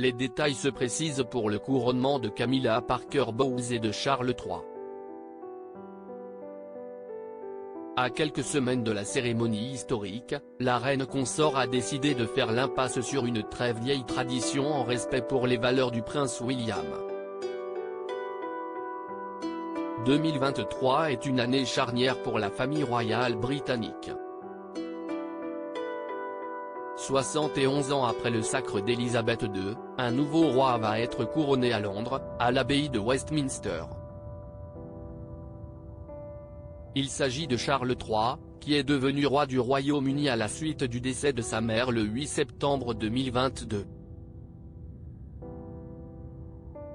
les détails se précisent pour le couronnement de Camilla Parker Bowles et de Charles III. À quelques semaines de la cérémonie historique, la reine consort a décidé de faire l'impasse sur une très vieille tradition en respect pour les valeurs du prince William. 2023 est une année charnière pour la famille royale britannique. 71 ans après le sacre d'Élisabeth II, un nouveau roi va être couronné à Londres, à l'abbaye de Westminster. Il s'agit de Charles III, qui est devenu roi du Royaume-Uni à la suite du décès de sa mère le 8 septembre 2022.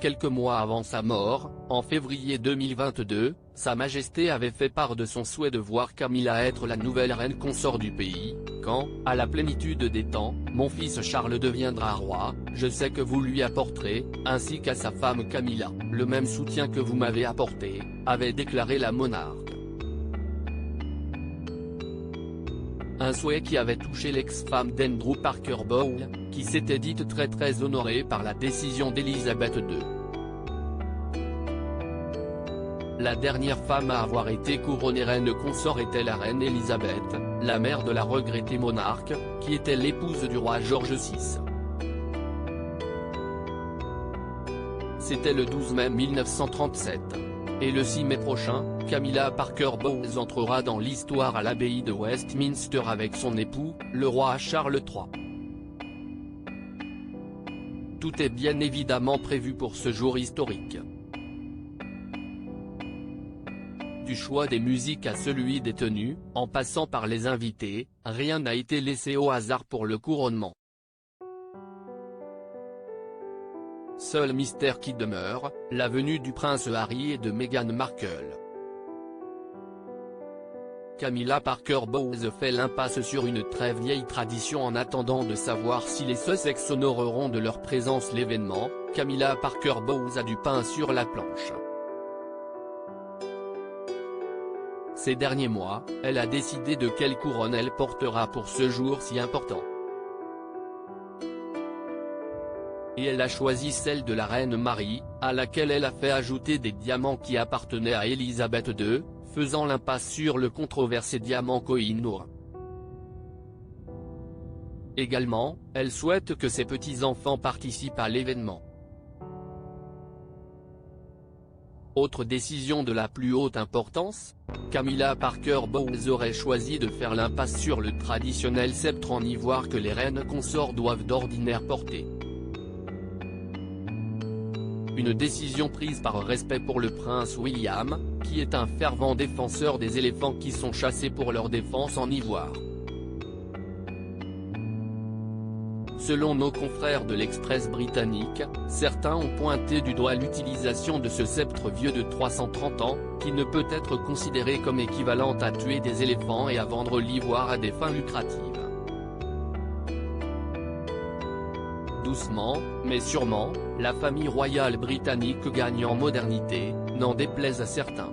Quelques mois avant sa mort, en février 2022, Sa Majesté avait fait part de son souhait de voir Camilla être la nouvelle reine consort du pays, quand, à la plénitude des temps, mon fils Charles deviendra roi, je sais que vous lui apporterez, ainsi qu'à sa femme Camilla, le même soutien que vous m'avez apporté, avait déclaré la monarque. Un souhait qui avait touché l'ex-femme d'Andrew Parker Bowles, qui s'était dite très honorée par la décision d'Élisabeth II. La dernière femme à avoir été couronnée reine consort était la reine Elisabeth, la mère de la regrettée monarque, qui était l'épouse du roi George VI. C'était le 12 mai 1937. Et le 6 mai prochain, Camilla Parker Bowles entrera dans l'histoire à l'abbaye de Westminster avec son époux, le roi Charles III. Tout est bien évidemment prévu pour ce jour historique. Du choix des musiques à celui des tenues, en passant par les invités, rien n'a été laissé au hasard pour le couronnement. Seul mystère qui demeure, la venue du prince Harry et de Meghan Markle. Camilla Parker Bowles fait l'impasse sur une très vieille tradition en attendant de savoir si les Sussex honoreront de leur présence l'événement. Camilla Parker Bowles a du pain sur la planche. Ces derniers mois, elle a décidé de quelle couronne elle portera pour ce jour si important. Et elle a choisi celle de la reine Marie, à laquelle elle a fait ajouter des diamants qui appartenaient à Élisabeth II, faisant l'impasse sur le controversé diamant Koh-i-Noor. Également, elle souhaite que ses petits-enfants participent à l'événement. Autre décision de la plus haute importance, Camilla Parker Bowles aurait choisi de faire l'impasse sur le traditionnel sceptre en ivoire que les reines consorts doivent d'ordinaire porter. Une décision prise par respect pour le prince William, qui est un fervent défenseur des éléphants qui sont chassés pour leur défense en ivoire. Selon nos confrères de l'Express britannique, certains ont pointé du doigt l'utilisation de ce sceptre vieux de 330 ans, qui ne peut être considéré comme équivalent à tuer des éléphants et à vendre l'ivoire à des fins lucratives. Doucement, mais sûrement, la famille royale britannique gagne en modernité, n'en déplaise à certains.